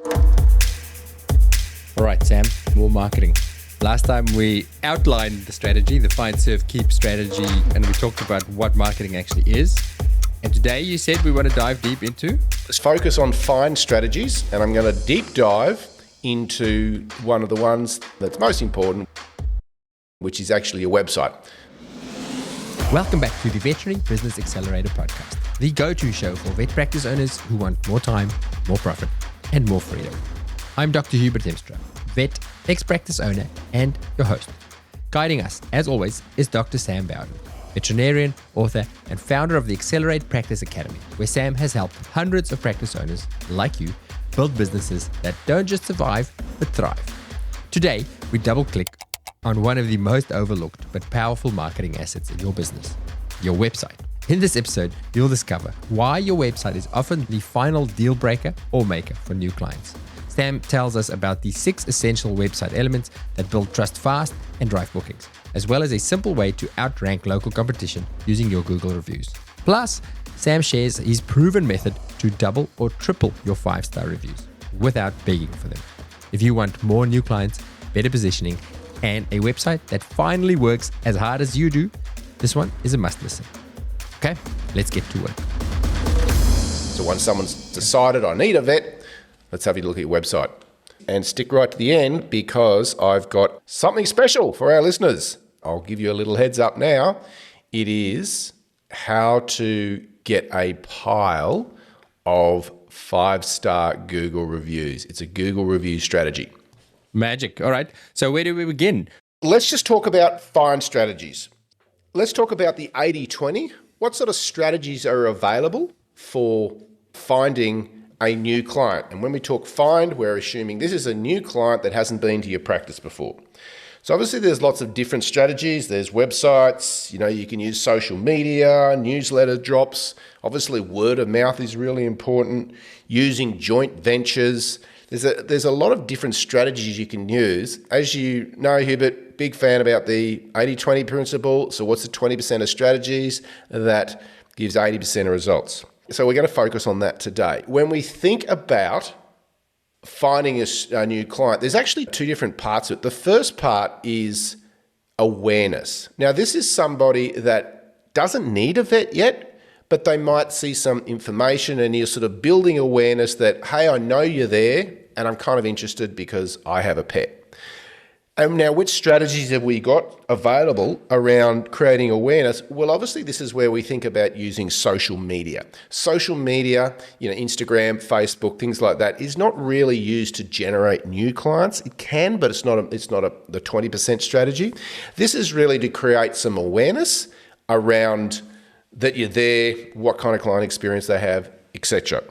All right, Sam, more marketing. Last time we outlined the strategy, the find, serve, keep strategy, and we talked about what marketing actually is. And today you said we want to dive deep into? Let's focus on find strategies, and I'm going to deep dive into one of the ones that's most important, which is actually a website. Welcome back to the Veterinary Business Accelerator podcast, the go-to show for vet practice owners who want more time, more profit, and more freedom. I'm Dr. Hubert Hemstra, vet, ex-practice owner, and your host. Guiding us, as always, is Dr. Sam Bowden, veterinarian, author, and founder of the Accelerate Practice Academy, where Sam has helped hundreds of practice owners like you build businesses that don't just survive, but thrive. Today, we double-click on one of the most overlooked but powerful marketing assets in your business, your website. In this episode, you'll discover why your website is often the final deal breaker or maker for new clients. Sam tells us about the 6 essential website elements that build trust fast and drive bookings, as well as a simple way to outrank local competition using your Google reviews. Plus, Sam shares his proven method to double or triple your 5-star reviews without begging for them. If you want more new clients, better positioning, and a website that finally works as hard as you do, this one is a must listen. Okay, let's get to work. So once someone's decided I need a vet, let's have a look at your website. And stick right to the end because I've got something special for our listeners. I'll give you a little heads up now. It is how to get a pile of 5-star Google reviews. It's a Google review strategy. Magic. All right. So where do we begin? Let's just talk about find strategies. Let's talk about the 80-20. What sort of strategies are available for finding a new client? And when we talk find, we're assuming this is a new client that hasn't been to your practice before. So obviously there's lots of different strategies. There's websites, you can use social media, newsletter drops. Obviously word of mouth is really important. Using joint ventures. There's a lot of different strategies you can use. As you know, Hubert, big fan about the 80-20 principle. So what's the 20% of strategies that gives 80% of results? So we're going to focus on that today. When we think about finding a new client, there's actually 2 different parts of it. The first part is awareness. Now, this is somebody that doesn't need a vet yet, but they might see some information and you're sort of building awareness that, hey, I know you're there and I'm kind of interested because I have a pet. And now, which strategies have we got available around creating awareness? Well, obviously, this is where we think about using social media. Social media, Instagram, Facebook, things like that, is not really used to generate new clients. It can, but it's not the 20% strategy. This is really to create some awareness around that you're there, what kind of client experience they have, etc.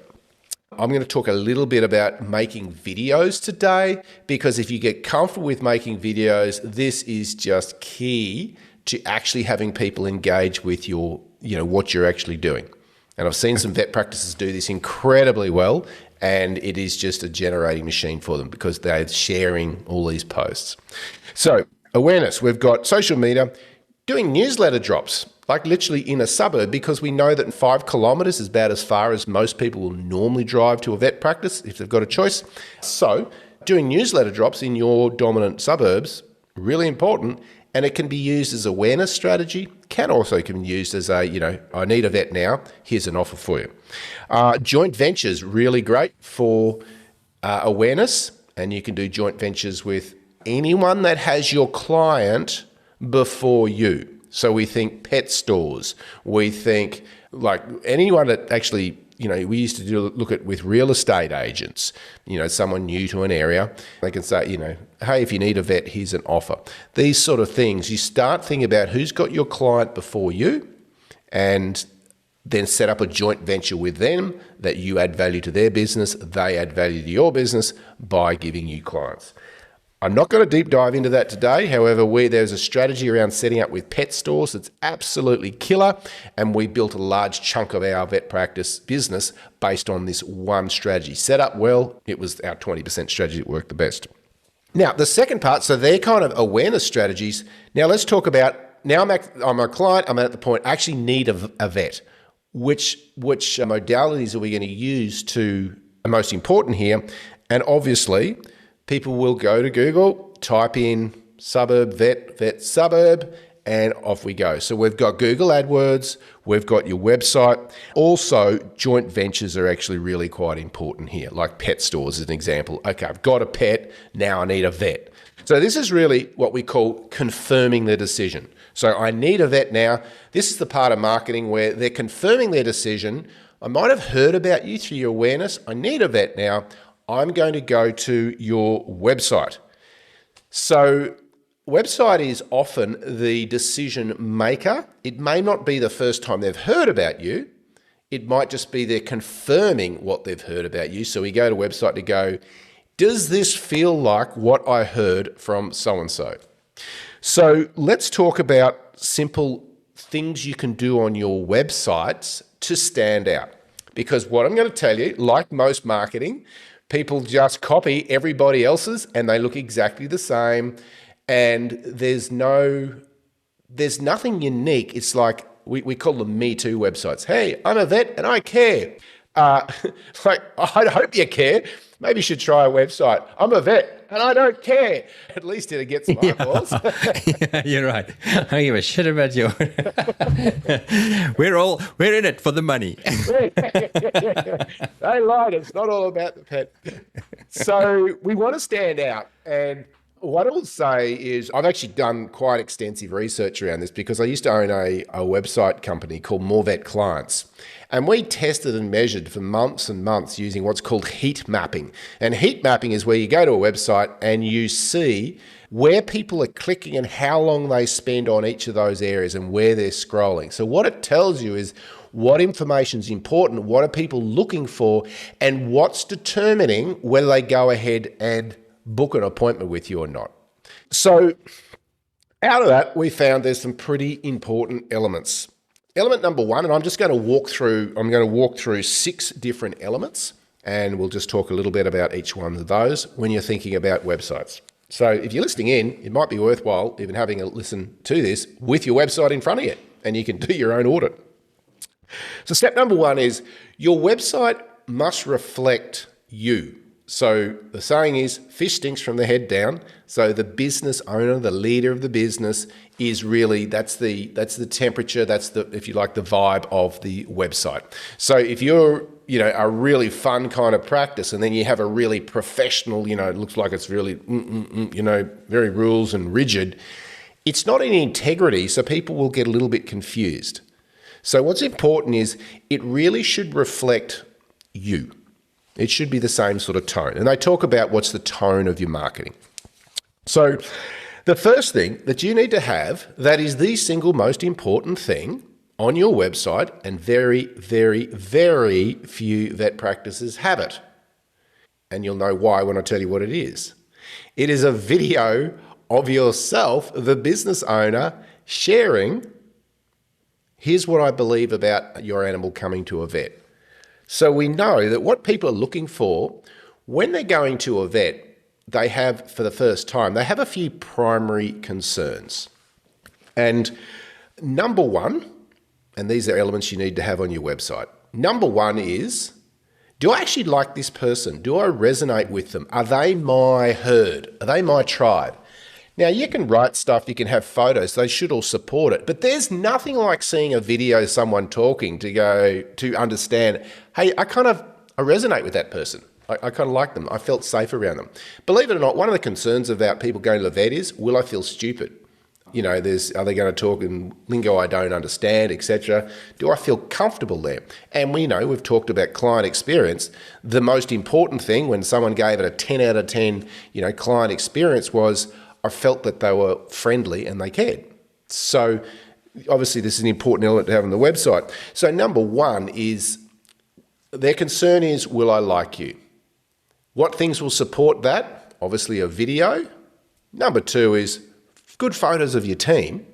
I'm going to talk a little bit about making videos today because if you get comfortable with making videos, this is just key to actually having people engage with your, what you're actually doing. And I've seen some vet practices do this incredibly well, and it is just a generating machine for them because they're sharing all these posts. So awareness, we've got social media, doing newsletter drops, like literally in a suburb, because we know that 5 kilometers is about as far as most people will normally drive to a vet practice if they've got a choice. So doing newsletter drops in your dominant suburbs, really important, and it can be used as awareness strategy, can also be used as I need a vet now, here's an offer for you. Joint ventures, really great for awareness, and you can do joint ventures with anyone that has your client before you. So we think pet stores, we think like anyone that actually, we used to look at with real estate agents, someone new to an area, they can say, hey, if you need a vet, here's an offer. These sort of things, you start thinking about who's got your client before you and then set up a joint venture with them that you add value to their business, they add value to your business by giving you clients. I'm not going to deep dive into that today. However, there's a strategy around setting up with pet stores that's absolutely killer. And we built a large chunk of our vet practice business based on this one strategy. Set up well, it was our 20% strategy that worked the best. Now, the second part, so they're kind of awareness strategies. Now, let's talk about, I'm a client, I'm at the point, I actually need a vet. Which modalities are we going to use to, most important here, And obviously, people will go to Google, type in suburb, vet suburb, and off we go. So we've got Google AdWords, we've got your website. Also, joint ventures are actually really quite important here, like pet stores as an example. Okay, I've got a pet, now I need a vet. So this is really what we call confirming the decision. So I need a vet now. This is the part of marketing where they're confirming their decision. I might have heard about you through your awareness. I need a vet now. I'm going to go to your website. So website is often the decision maker. It may not be the first time they've heard about you. It might just be they're confirming what they've heard about you. So we go to website to go, does this feel like what I heard from so-and-so? So let's talk about simple things you can do on your websites to stand out. Because what I'm going to tell you, like most marketing, people just copy everybody else's and they look exactly the same. And there's nothing unique. It's like we call them Me Too websites. Hey, I'm a vet and I care. Like, I hope you care. Maybe you should try a website. I'm a vet and I don't care. At least it gets my balls. Yeah, you're right. I don't give a shit about you. We're in it for the money. They lied. It's not all about the pet. So we want to stand out. And what I'll say is I've actually done quite extensive research around this because I used to own a website company called More Vet Clients. And we tested and measured for months and months using what's called heat mapping. And heat mapping is where you go to a website and you see where people are clicking and how long they spend on each of those areas and where they're scrolling. So what it tells you is what information is important, what are people looking for, and what's determining whether they go ahead and book an appointment with you or not. So out of that, we found there's some pretty important elements. Element number one, and I'm going to walk through 6 different elements, and we'll just talk a little bit about each one of those when you're thinking about websites. So if you're listening in, it might be worthwhile even having a listen to this with your website in front of you, and you can do your own audit. So step number one is your website must reflect you. So the saying is, fish stinks from the head down. So the business owner, the leader of the business is really, that's the temperature, that's the, if you like, the vibe of the website. So if you're, a really fun kind of practice and then you have a really professional, it looks like it's really, very rules and rigid, it's not in integrity. So people will get a little bit confused. So what's important is it really should reflect you. It should be the same sort of tone. And they talk about what's the tone of your marketing. So the first thing that you need to have, that is the single most important thing on your website, and very, very, very few vet practices have it. And you'll know why when I tell you what it is. It is a video of yourself, the business owner, sharing, here's what I believe about your animal coming to a vet. So we know that what people are looking for when they're going to a vet, they have, for the first time, they have a few primary concerns. And number one, and these are elements you need to have on your website. Number one is, do I actually like this person? Do I resonate with them? Are they my herd? Are they my tribe? Now, you can write stuff, you can have photos, they should all support it. But there's nothing like seeing a video of someone talking to understand, hey, I resonate with that person. I kind of like them. I felt safe around them. Believe it or not, one of the concerns about people going to the vet is, will I feel stupid? Are they going to talk in lingo I don't understand, etc.? Do I feel comfortable there? And we've talked about client experience. The most important thing when someone gave it a 10 out of 10, client experience was, I felt that they were friendly and they cared. So obviously this is an important element to have on the website. So number one is their concern is, will I like you? What things will support that? Obviously a video. Number two is good photos of your team,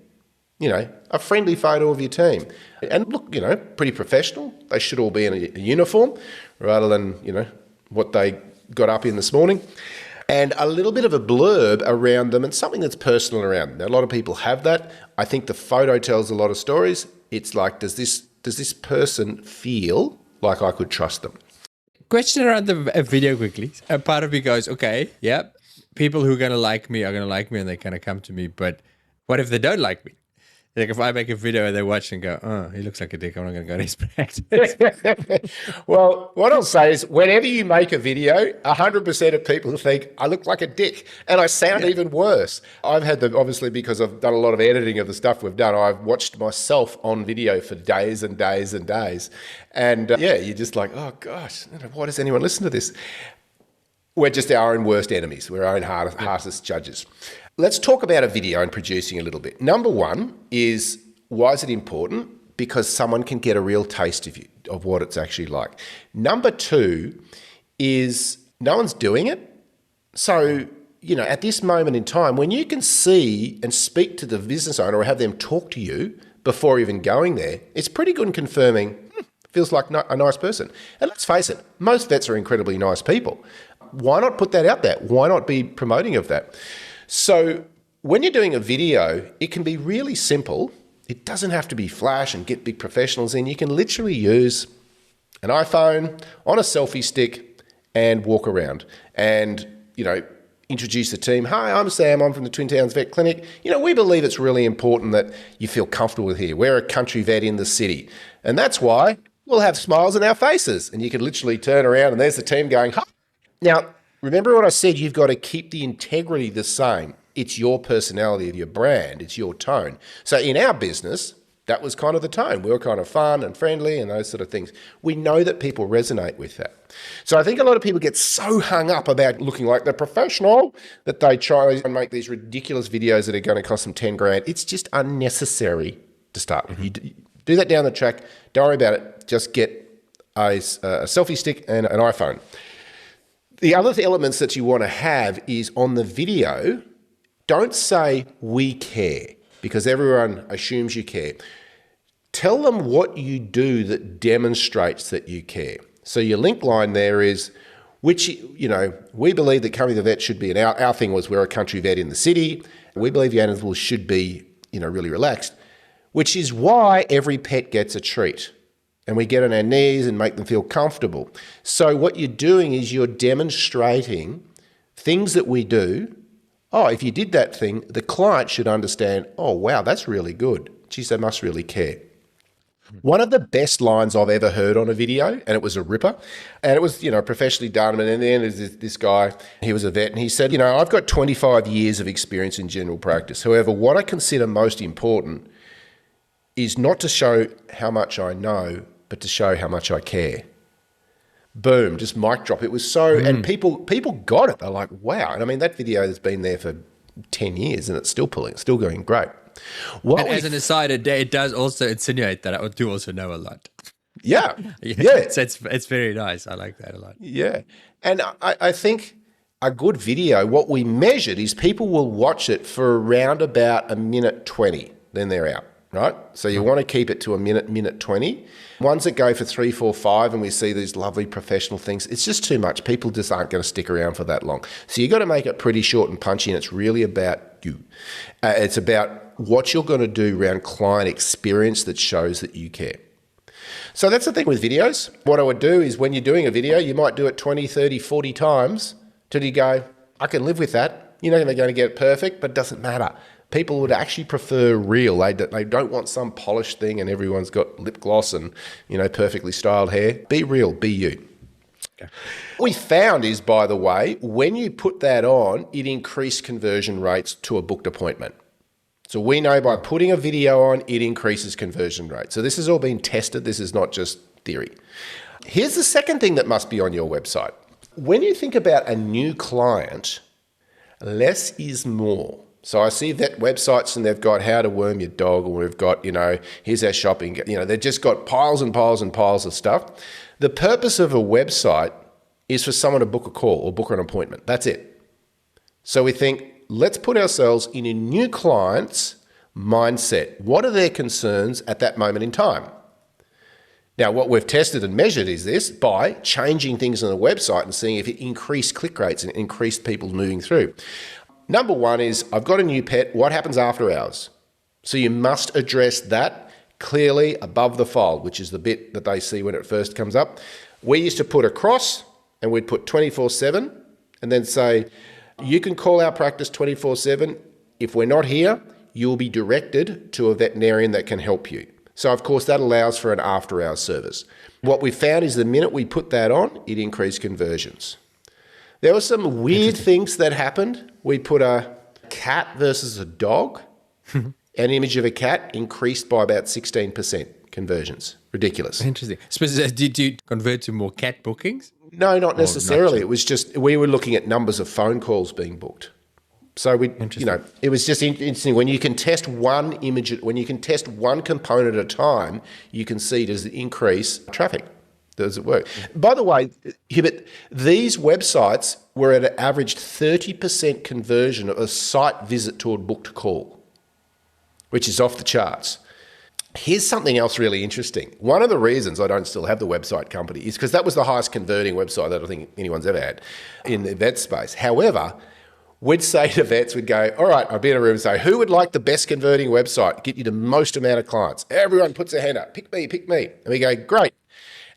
a friendly photo of your team. And look, pretty professional. They should all be in a uniform rather than, what they got up in this morning. And a little bit of a blurb around them and something that's personal around them. Now, a lot of people have that. I think the photo tells a lot of stories. It's like, does this person feel like I could trust them? Question around a video quickly. A part of me goes, okay, yeah, people who are going to like me are going to like me and they're going to come to me. But what if they don't like me? Like if I make a video and they watch and go, oh, he looks like a dick, I'm not going to go to his practice. Well, what I'll say is whenever you make a video, 100% of people think I look like a dick and I sound even worse. I've had obviously because I've done a lot of editing of the stuff we've done, I've watched myself on video for days and days and days. And you're just like, oh gosh, why does anyone listen to this? We're just our own worst enemies. We're our own hardest judges. Let's talk about a video and producing a little bit. Number one is, why is it important? Because someone can get a real taste of what it's actually like. Number two is, no one's doing it. So, at this moment in time, when you can see and speak to the business owner or have them talk to you before even going there, it's pretty good in confirming, feels like a nice person. And let's face it, most vets are incredibly nice people. Why not put that out there? Why not be promoting of that? So when you're doing a video, it can be really simple. It doesn't have to be flash and get big professionals in. You can literally use an iPhone on a selfie stick and walk around and, introduce the team. Hi, I'm Sam. I'm from the Twin Towns Vet Clinic. We believe it's really important that you feel comfortable with here. We're a country vet in the city. And that's why we'll have smiles on our faces. And you can literally turn around and there's the team going, hi. Now, remember what I said, you've got to keep the integrity the same. It's your personality of your brand. It's your tone. So in our business, that was kind of the tone. We were kind of fun and friendly and those sort of things. We know that people resonate with that. So I think a lot of people get so hung up about looking like they're professional that they try and make these ridiculous videos that are going to cost them 10 grand. It's just unnecessary to start with. You do that down the track. Don't worry about it. Just get a selfie stick and an iPhone. The other elements that you want to have is on the video, don't say we care because everyone assumes you care. Tell them what you do that demonstrates that you care. So your link line there is, which, we believe that coming to the vet should be, and our thing was we're a country vet in the city. We believe the animals should be, really relaxed, which is why every pet gets a treat. And we get on our knees and make them feel comfortable. So what you're doing is you're demonstrating things that we do. Oh, if you did that thing, the client should understand, oh, wow, that's really good. Geez, they must really care. One of the best lines I've ever heard on a video, and it was a ripper, and it was, professionally done. And then there's this guy, he was a vet, and he said, I've got 25 years of experience in general practice. However, what I consider most important is not to show how much I know, but to show how much I care. Boom, just mic drop. It was so, and people got it. They're like, wow. And I mean, that video has been there for 10 years and it's still still going great. And as an aside, it does also insinuate that I do also know a lot. Yeah. So it's very nice. I like that a lot. Yeah. And I think a good video, what we measured is people will watch it for around about a minute 20, then they're out. Right? So you want to keep it to a minute 20. Ones that go for 3, 4, 5, and we see these lovely professional things, it's just too much. People just aren't going to stick around for that long. So you've got to make it pretty short and punchy, and it's really about you. It's about what you're going to do around client experience that shows that you care. So that's the thing with videos. What I would do is when you're doing a video, you might do it 20, 30, 40 times till you go, I can live with that. You're not going to get it perfect, but it doesn't matter. People would actually prefer real. They don't want some polished thing and everyone's got lip gloss and, perfectly styled hair. Be real, be you. Okay. What we found is, by the way, when you put that on, it increased conversion rates to a booked appointment. So we know by putting a video on, it increases conversion rate. So this has all been tested. This is not just theory. Here's the second thing that must be on your website. When you think about a new client, less is more. So I see vet websites and they've got how to worm your dog, or we've got, here's our shopping. They've just got piles and piles and piles of stuff. The purpose of a website is for someone to book a call or book an appointment. That's it. So we think, let's put ourselves in a new client's mindset. What are their concerns at that moment in time? Now, what we've tested and measured is this by changing things on the website and seeing if it increased click rates and increased people moving through. Number one is, I've got a new pet. What happens after hours? So you must address that clearly above the fold, which is the bit that they see when it first comes up. We used to put a cross and we'd put 24/7 and then say, you can call our practice 24/7. If we're not here, you'll be directed to a veterinarian that can help you. So, of course, that allows for an after-hours service. What we found is the minute we put that on, it increased conversions. There were some weird things that happened. We put a cat versus a dog. An image of a cat increased by about 16% conversions. Ridiculous. Interesting. So did you convert to more cat bookings? No, not necessarily. It was just we were looking at numbers of phone calls being booked. So it was just interesting when you can test one image, when you can test one component at a time, you can see does it increase traffic? Does it work? By the way, Hubert, these websites were at an average 30% conversion of a site visit to a booked call, which is off the charts. Here's something else really interesting. One of the reasons I don't still have the website company is because that was the highest converting website that I think anyone's ever had in the vet space. However, we'd say to vets, we'd go, all right, I'd be in a room and say, who would like the best converting website, get you the most amount of clients? Everyone puts their hand up, pick me. And we go, great.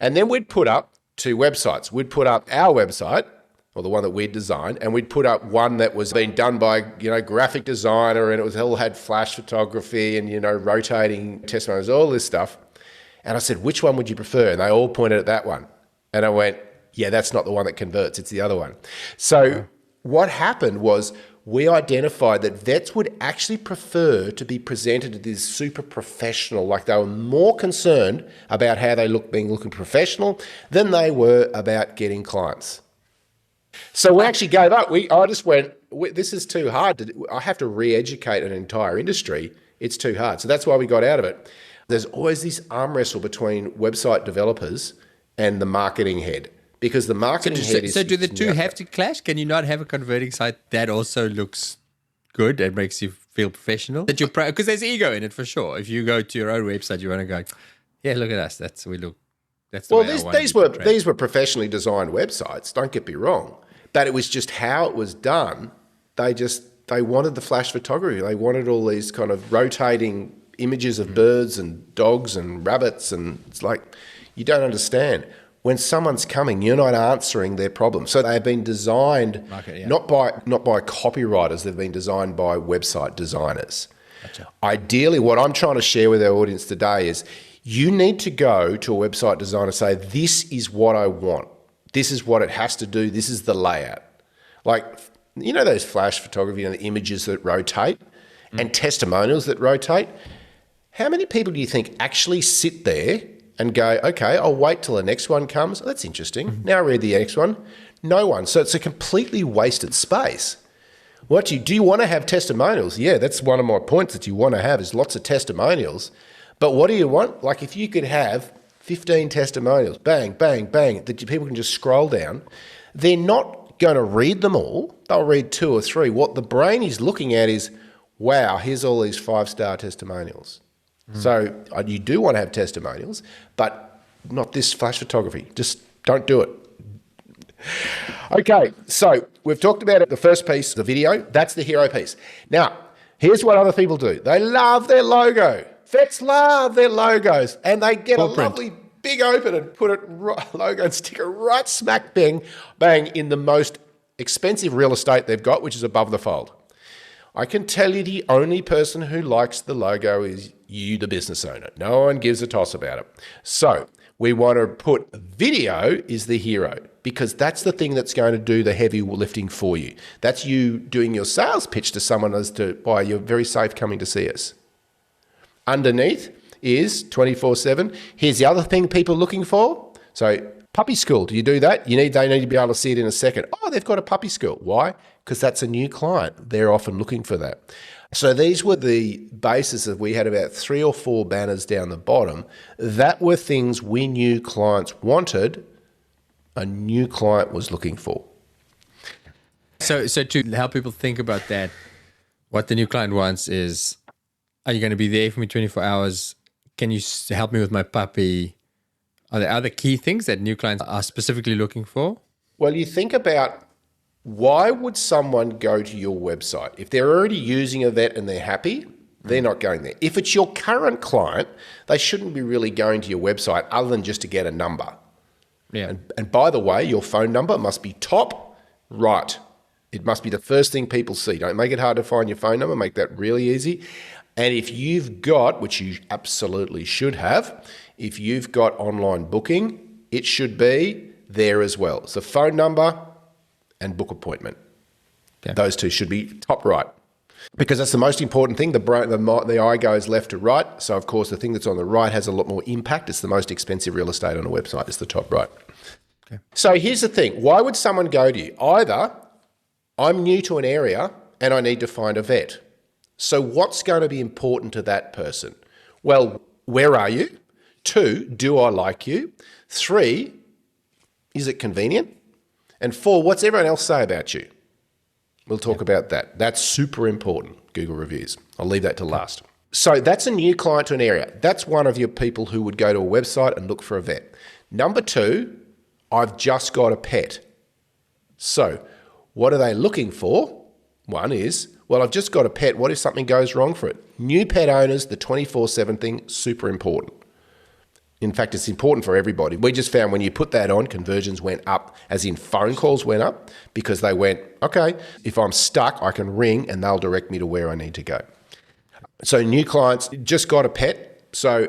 And then we'd put up two websites. We'd put up our website, or the one that we'd designed, and we'd put up one that was being done by, graphic designer, and it all had flash photography and, rotating testimonials, all this stuff. And I said, which one would you prefer? And they all pointed at that one. And I went, yeah, that's not the one that converts, it's the other one. So what happened was we identified that vets would actually prefer to be presented as this super professional, like they were more concerned about how they looking professional than they were about getting clients. So we actually gave up. I just went, this is too hard. I have to re-educate an entire industry. It's too hard. So that's why we got out of it. There's always this arm wrestle between website developers and the marketing head. Because the marketing head is... So do the two have to clash? Can you not have a converting site that also looks good and makes you feel professional? Because there's ego in it for sure. If you go to your own website, you want to go, yeah, look at us. That's the way these were professionally designed websites, don't get me wrong. But it was just how it was done. They wanted the flash photography. They wanted all these kind of rotating images of birds and dogs and rabbits. And it's like, you don't understand. When someone's coming, you're not answering their problem. So they've been designed not by copywriters, they've been designed by website designers. Gotcha. Ideally, what I'm trying to share with our audience today is you need to go to a website designer and say, this is what I want. This is what it has to do. This is the layout. Like, those flash photography and the images that rotate and testimonials that rotate. How many people do you think actually sit there and go, okay, I'll wait till the next one comes. Oh, that's interesting. Now I read the next one. No one. So it's a completely wasted space. Do you want to have testimonials? Yeah, that's one of my points that you want to have is lots of testimonials. But what do you want? Like if you could have 15 testimonials, bang, bang, bang, that people can just scroll down, they're not going to read them all. They'll read 2 or 3. What the brain is looking at is, wow, here's all these 5-star testimonials. So you do want to have testimonials, but not this flash photography. Just don't do it. Okay, so we've talked about it. The first piece, the video, that's the hero piece. Now, here's what other people do. They love their logo. Vets love their logos, and they get a lovely big open and put it logo and sticker right smack bang in the most expensive real estate they've got, which is above the fold. I can tell you the only person who likes the logo is you, the business owner. No one gives a toss about it. So we want to put video is the hero because that's the thing that's going to do the heavy lifting for you. That's you doing your sales pitch to someone as to why you're very safe coming to see us. Underneath is 24/7. Here's the other thing people are looking for. So puppy school, do you do that? They need to be able to see it in a second. Oh, they've got a puppy school. Why? Because that's a new client. They're often looking for that. So these were the basis of, we had about 3 or 4 banners down the bottom. That were things we knew clients wanted, a new client was looking for. So to help people think about that, what the new client wants is, are you going to be there for me 24 hours? Can you help me with my puppy? Are there other key things that new clients are specifically looking for? Well, you think about, why would someone go to your website? If they're already using a vet and they're happy, they're not going there. If it's your current client, they shouldn't be really going to your website other than just to get a number. Yeah. And by the way, your phone number must be top right. It must be the first thing people see. Don't make it hard to find your phone number. Make that really easy. And if you've got, which you absolutely should have, if you've got online booking, it should be there as well. So phone number and book appointment. Okay. Those two should be top right. Because that's the most important thing. The eye goes left to right. So, of course, the thing that's on the right has a lot more impact. It's the most expensive real estate on a website. It's the top right. Okay. So here's the thing. Why would someone go to you? Either I'm new to an area and I need to find a vet. So what's going to be important to that person? Well, where are you? 2, do I like you? 3, is it convenient? And 4, what's everyone else say about you? We'll talk about that. That's super important, Google reviews. I'll leave that to last. So that's a new client to an area. That's one of your people who would go to a website and look for a vet. Number 2, I've just got a pet. So what are they looking for? One is, well, I've just got a pet. What if something goes wrong for it? New pet owners, the 24/7 thing, super important. In fact, it's important for everybody. We just found when you put that on, conversions went up, as in phone calls went up, because they went, okay, if I'm stuck, I can ring and they'll direct me to where I need to go. So new clients, just got a pet. So,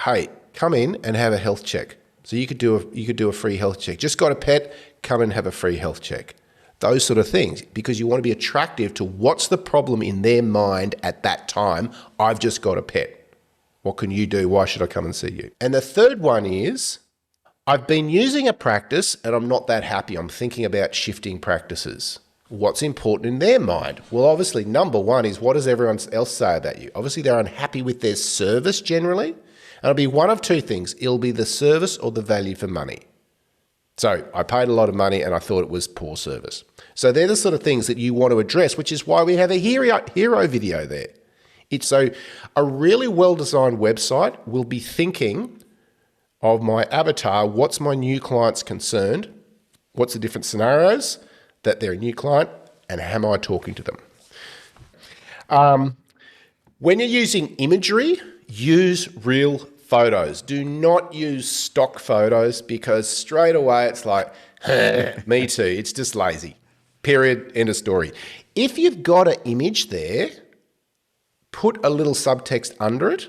hey, come in and have a health check. So you could do a free health check. Just got a pet, come and have a free health check. Those sort of things, because you want to be attractive to what's the problem in their mind at that time. I've just got a pet. What can you do? Why should I come and see you? And the third one is, I've been using a practice and I'm not that happy. I'm thinking about shifting practices. What's important in their mind? Well, obviously, number one is, what does everyone else say about you? Obviously, they're unhappy with their service generally. And it'll be one of two things. It'll be the service or the value for money. So I paid a lot of money and I thought it was poor service. So they're the sort of things that you want to address, which is why we have a hero video there. It's so a really well-designed website will be thinking of my avatar. What's my new client's concerned? What's the different scenarios that they're a new client, and how am I talking to them? When you're using imagery, use real photos. Do not use stock photos, because straight away it's like, me too. It's just lazy. Period. End of story. If you've got an image there, put a little subtext under it.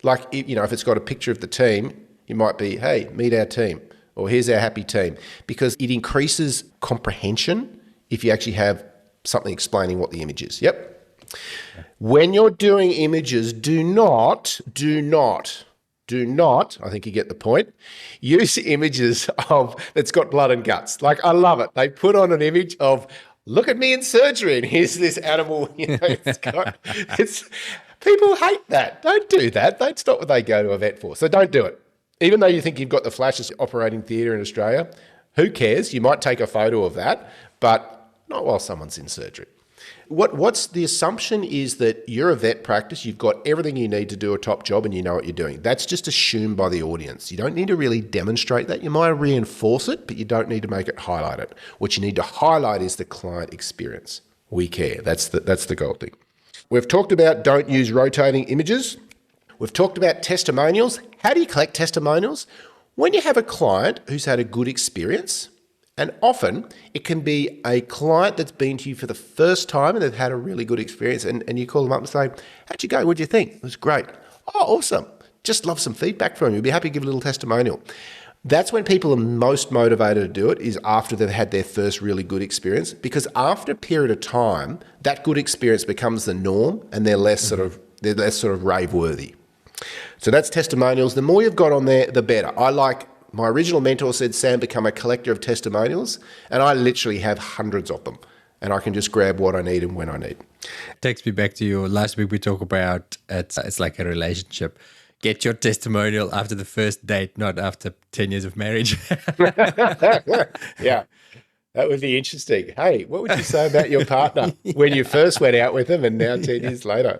Like, if it's got a picture of the team, it might be, hey, meet our team, or here's our happy team, because it increases comprehension if you actually have something explaining what the image is. Yep. When you're doing images, do not, I think you get the point, use images that's got blood and guts. Like, I love it. They put on an image of, look at me in surgery, and here's this animal. People hate that. Don't do that. That's not what they go to a vet for. So don't do it. Even though you think you've got the flashiest operating theatre in Australia, who cares? You might take a photo of that, but not while someone's in surgery. What's the assumption is that you're a vet practice, you've got everything you need to do a top job, and you know what you're doing. That's just assumed by the audience. You don't need to really demonstrate that. You might reinforce it, but you don't need to make it highlight it. What you need to highlight is the client experience. We care. That's the gold thing. We've talked about don't use rotating images. We've talked about testimonials. How do you collect testimonials? When you have a client who's had a good experience, and often it can be a client that's been to you for the first time and they've had a really good experience, and you call them up and say, how'd you go? What'd you think? It was great. Oh, awesome. Just love some feedback from you. Be happy to give a little testimonial. That's when people are most motivated to do it, is after they've had their first really good experience, because after a period of time, that good experience becomes the norm and they're less sort of rave worthy. So that's testimonials. The more you've got on there, the better. My original mentor said, Sam, become a collector of testimonials, and I literally have hundreds of them, and I can just grab what I need and when I need. Takes me back to your last week. We talk about it's like a relationship. Get your testimonial after the first date, not after 10 years of marriage. Yeah, that would be interesting. Hey, what would you say about your partner when you first went out with them and now 10 years later?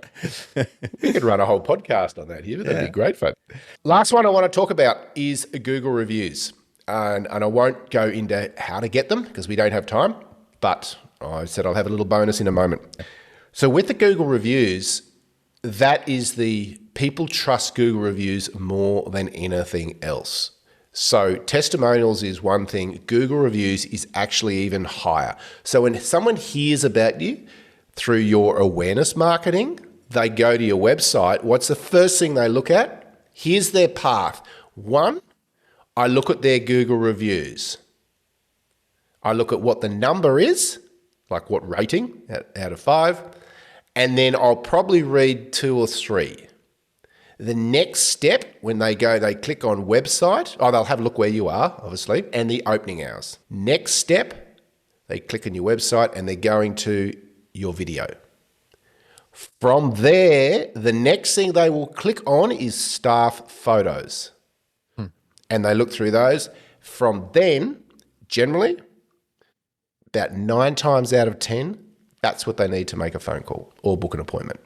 We could run a whole podcast on that here. That'd be great fun. Last one I want to talk about is Google reviews. And I won't go into how to get them because we don't have time, but I said I'll have a little bonus in a moment. So with the Google reviews, that is people trust Google reviews more than anything else. So testimonials is one thing. Google reviews is actually even higher. So when someone hears about you through your awareness marketing, they go to your website. What's the first thing they look at? Here's their path. One, I look at their Google reviews. I look at what the number is, like what rating out of 5, and then I'll probably read 2 or 3. The next step, when they click on website, they'll have a look where you are, obviously, and the opening hours. Next step, they click on your website and they're going to your video. From there, the next thing they will click on is staff photos. And they look through those. From then, generally, about 9 times out of 10, that's what they need to make a phone call or book an appointment.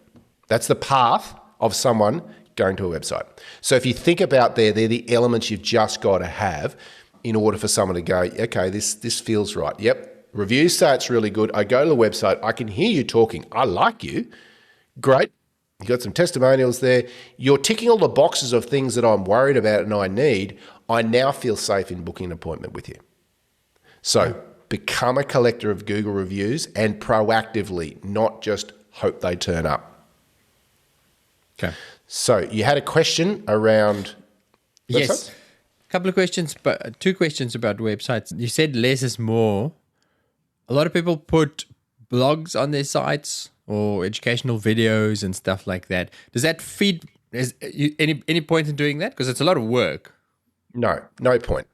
That's the path of someone going to a website. So if you think about they're the elements you've just got to have in order for someone to go, okay, this feels right. Yep, reviews say it's really good. I go to the website. I can hear you talking. I like you. Great. You got some testimonials there. You're ticking all the boxes of things that I'm worried about and I need. I now feel safe in booking an appointment with you. So become a collector of Google reviews and proactively, not just hope they turn up. Okay. So you had a question around websites? Yes. A couple of questions, but 2 questions about websites. You said less is more. A lot of people put blogs on their sites or educational videos and stuff like that. Does that feed? Is any point in doing that? Because it's a lot of work. No point.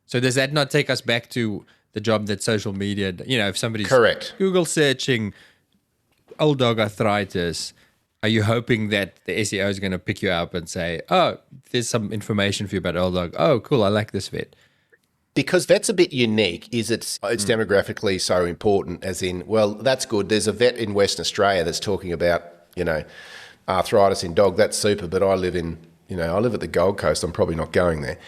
So does that not take us back to the job that social media, if somebody's Correct. Google searching old dog arthritis, are you hoping that the SEO is going to pick you up and say, oh, there's some information for you about old dog. Oh, cool. I like this vet. Because vet's a bit unique, it's demographically so important, as in, well, that's good. There's a vet in Western Australia that's talking about, arthritis in dog. That's super. But I live at the Gold Coast. I'm probably not going there.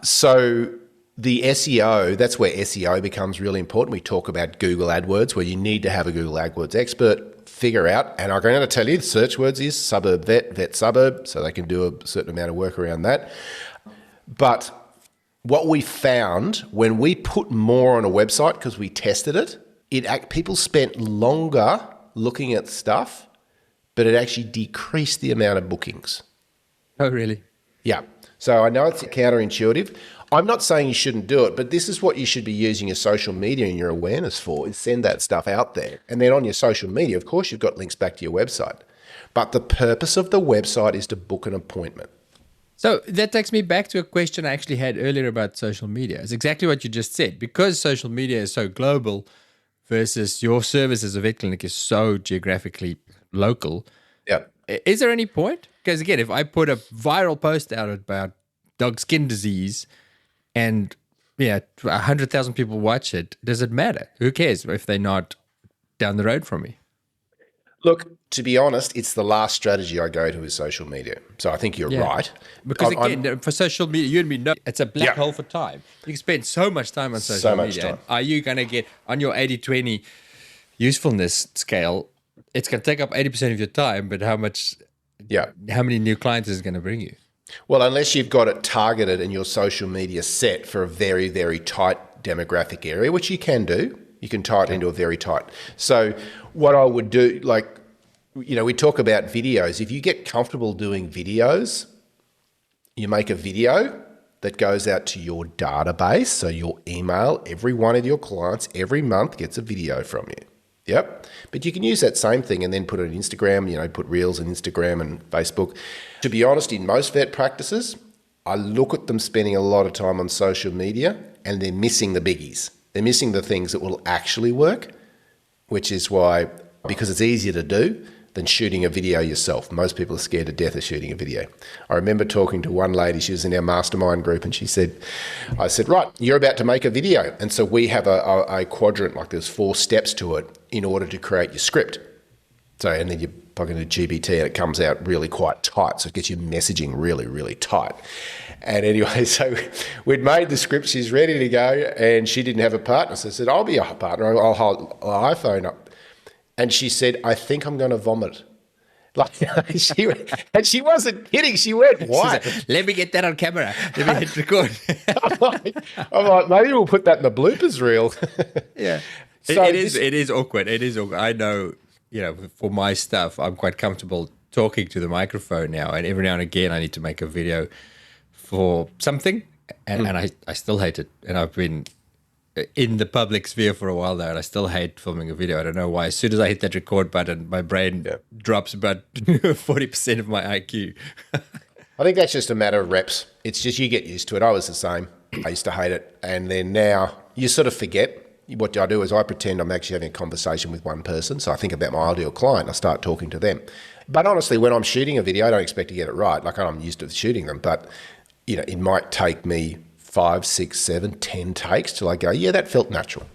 So the SEO, that's where SEO becomes really important. We talk about Google AdWords, where you need to have a Google AdWords expert figure out. And I'm going to tell you the search words is suburb vet, vet suburb. So they can do a certain amount of work around that. But what we found when we put more on a website, because we tested it, people spent longer looking at stuff, but it actually decreased the amount of bookings. Oh, really? Yeah. So I know it's counterintuitive. I'm not saying you shouldn't do it, but this is what you should be using your social media and your awareness for, is send that stuff out there. And then on your social media, of course, you've got links back to your website. But the purpose of the website is to book an appointment. So that takes me back to a question I actually had earlier about social media. It's exactly what you just said. Because social media is so global versus your service as a vet clinic is so geographically local. Yeah. Is there any point? Because again, if I put a viral post out about dog skin disease and 100,000 people watch it, does it matter? Who cares if they're not down the road from me? Look, to be honest, it's the last strategy I go to is social media. So I think you're right. Because for social media, you and me know it's a black hole for time. You can spend so much time on social media. Time. Are you going to get on your 80-20 usefulness scale? It's going to take up 80% of your time, but how many new clients is it going to bring you? Well, unless you've got it targeted and your social media set for a very, very tight demographic area, which you can do. You can tie it into a very tight. So what I would do, we talk about videos. If you get comfortable doing videos, you make a video that goes out to your database. So your email, every one of your clients every month gets a video from you. Yep. But you can use that same thing and then put it on Instagram, put reels on Instagram and Facebook. To be honest, in most vet practices, I look at them spending a lot of time on social media and they're missing the biggies. They're missing the things that will actually work, which is why, because it's easier to do than shooting a video yourself. Most people are scared to death of shooting a video. I remember talking to one lady, she was in our mastermind group, and I said, right, you're about to make a video. And so we have a quadrant, like there's 4 steps to it in order to create your script. So, and then you plug into GBT and it comes out really quite tight. So it gets your messaging really, really tight. And anyway, so we'd made the script, she's ready to go, and she didn't have a partner. So I said, I'll be a partner, I'll hold an iPhone up. And she said, I think I'm going to vomit. Like she wasn't kidding. She went, "Why?" Let me get that on camera. Let me hit record. I'm like, maybe we'll put that in the bloopers reel. Yeah. So It is awkward. It is awkward. I know, for my stuff, I'm quite comfortable talking to the microphone now. And every now and again, I need to make a video for something. And I still hate it. And I've been in the public sphere for a while now, and I still hate filming a video. I don't know why. As soon as I hit that record button, my brain drops about 40% of my IQ. I think that's just a matter of reps. It's just you get used to it. I was the same. I used to hate it. And then now you sort of forget. What I do is I pretend I'm actually having a conversation with one person. So I think about my ideal client. I start talking to them. But honestly, when I'm shooting a video, I don't expect to get it right. Like, I'm used to shooting them. But, it might take me 5, 6, 7, 10 takes till I go, yeah, that felt natural.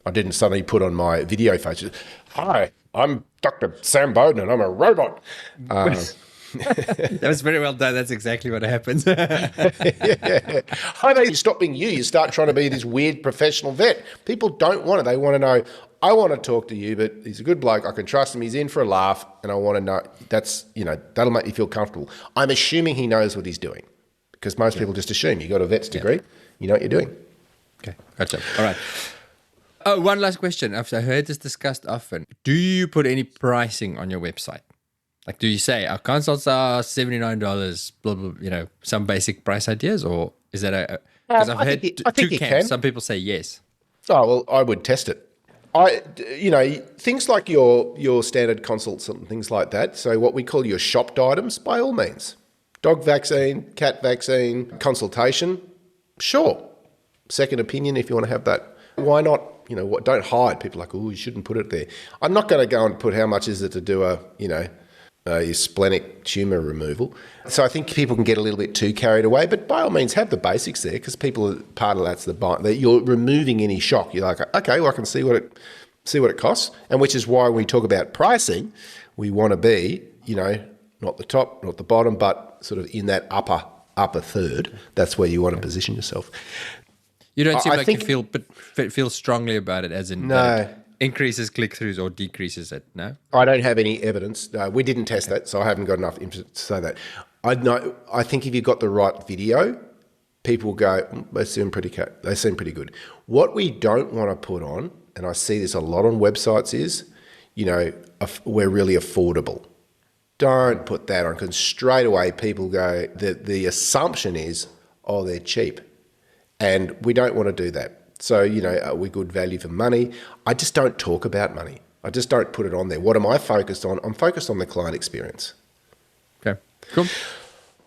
I didn't suddenly put on my video face, "Hi, I'm Dr. Sam Bowden and I'm a robot." That was very well done. That's exactly what happens. Yeah. I know you stop being you. You start trying to be this weird professional vet. People don't want it. They want to know, I want to talk to you, but he's a good bloke. I can trust him. He's in for a laugh. And I want to know that'll make me feel comfortable. I'm assuming he knows what he's doing, because most people just assume you got a vet's degree. You know what you're doing. Okay. Gotcha. All right. Oh, one last question. I've heard this discussed often. Do you put any pricing on your website? Like, do you say our consults are $79, blah, blah, some basic price ideas, or is that because I've heard two camps. Can. Some people say yes. Oh, well, I would test it. Things like your standard consults and things like that. So what we call your shopped items, by all means. Dog vaccine, cat vaccine, consultation, sure. Second opinion if you want to have that. Why not? Don't hide. People are like, oh, you shouldn't put it there. I'm not going to go and put how much is it to do a splenic tumour removal. So I think people can get a little bit too carried away, but by all means have the basics there, because part of that's that you're removing any shock. You're like, okay, well, I can see what it costs, and which is why we talk about pricing. We want to be, not the top, not the bottom, but sort of in that upper third. That's where you want to position yourself. You don't seem like you feel strongly about it, as in no. Increases click-throughs or decreases it, no? I don't have any evidence. No, we didn't test that, so I haven't got enough to say that. I think if you've got the right video, people go, they seem pretty good. What we don't want to put on, and I see this a lot on websites, is, we're really affordable. Don't put that on, because straight away people go, the assumption is, oh, they're cheap. And we don't want to do that. So, are we good value for money? I just don't talk about money. I just don't put it on there. What am I focused on? I'm focused on the client experience. Okay, cool.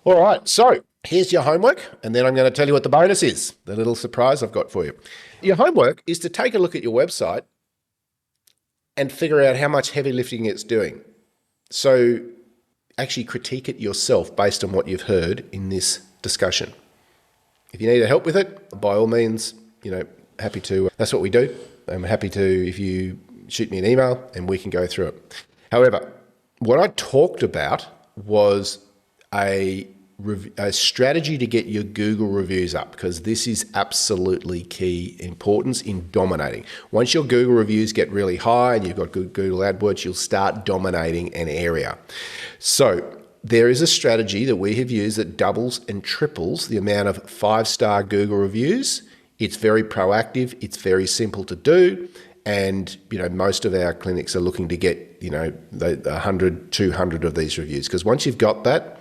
All right, so here's your homework, and then I'm going to tell you what the bonus is, the little surprise I've got for you. Your homework is to take a look at your website and figure out how much heavy lifting it's doing. So actually critique it yourself based on what you've heard in this discussion. If you need help with it, by all means, happy to. That's what we do. I'm happy to, if you shoot me an email and we can go through it. However, what I talked about was a strategy to get your Google reviews up, because this is absolutely key importance in dominating. Once your Google reviews get really high and you've got good Google AdWords, you'll start dominating an area. So there is a strategy that we have used that doubles and triples the amount of 5-star Google reviews. It's very proactive. It's very simple to do. And, most of our clinics are looking to get, the 100, 200 of these reviews. Because once you've got that,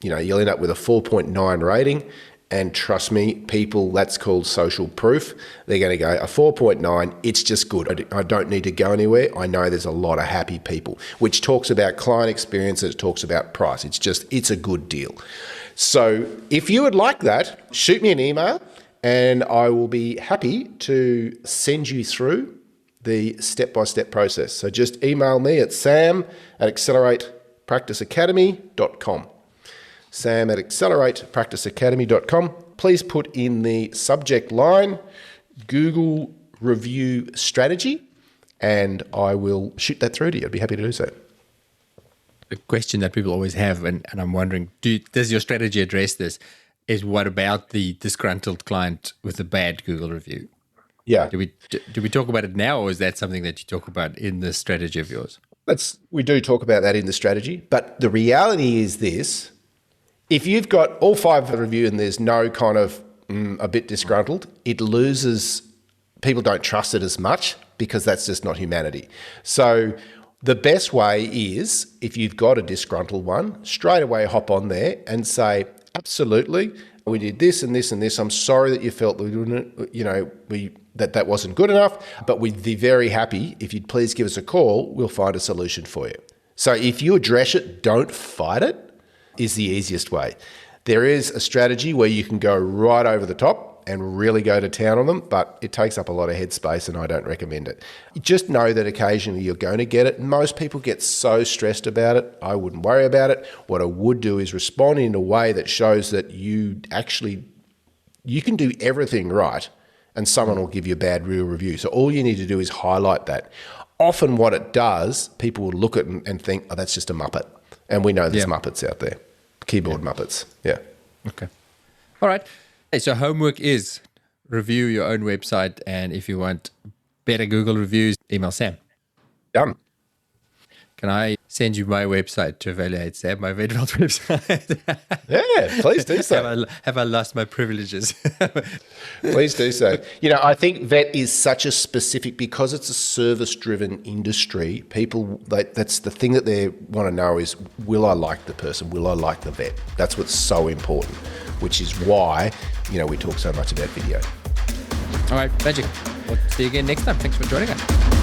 you'll end up with a 4.9 rating. And trust me, people, that's called social proof. They're going to go, a 4.9, it's just good. I don't need to go anywhere. I know there's a lot of happy people, which talks about client experience and it talks about price. It's a good deal. So if you would like that, shoot me an email and I will be happy to send you through the step-by-step process. So just email me at sam@acceleratepracticeacademy.com. sam@acceleratepracticeacademy.com. Please put in the subject line Google review strategy and I will shoot that through to you. I'd be happy to do so. The question that people always have, and I'm wondering, does your strategy address this, is what about the disgruntled client with a bad Google review? Yeah. Do we talk about it now, or is that something that you talk about in the strategy of yours? We do talk about that in the strategy, but the reality is this: if you've got all 5 review and there's no kind of a bit disgruntled, it loses. People don't trust it as much because that's just not humanity. So the best way is, if you've got a disgruntled one, straight away hop on there and say, absolutely, we did this and this and this. I'm sorry that you felt that wasn't good enough, but we'd be very happy if you'd please give us a call. We'll find a solution for you. So if you address it, don't fight it, is the easiest way. There is a strategy where you can go right over the top and really go to town on them, but it takes up a lot of headspace and I don't recommend it. Just know that occasionally you're going to get it. Most people get so stressed about it. I wouldn't worry about it. What I would do is respond in a way that shows that you can do everything right and someone will give you a bad real review. So all you need to do is highlight that. Often what it does, people will look at it and think, oh, that's just a Muppet. And we know there's Muppets out there. Keyboard Muppets. Yeah. Okay. All right. Hey, so homework is review your own website, and if you want better Google reviews, email Sam. Done. Can I send you my website to evaluate, Sam, my Vetveld website? Yeah, please do so. Have I lost my privileges? Please do so. I think vet is such a specific, because it's a service-driven industry, people, that's the thing that they want to know is, will I like the person? Will I like the vet? That's what's so important, which is why, we talk so much about video. All right, magic. We'll see you again next time. Thanks for joining us.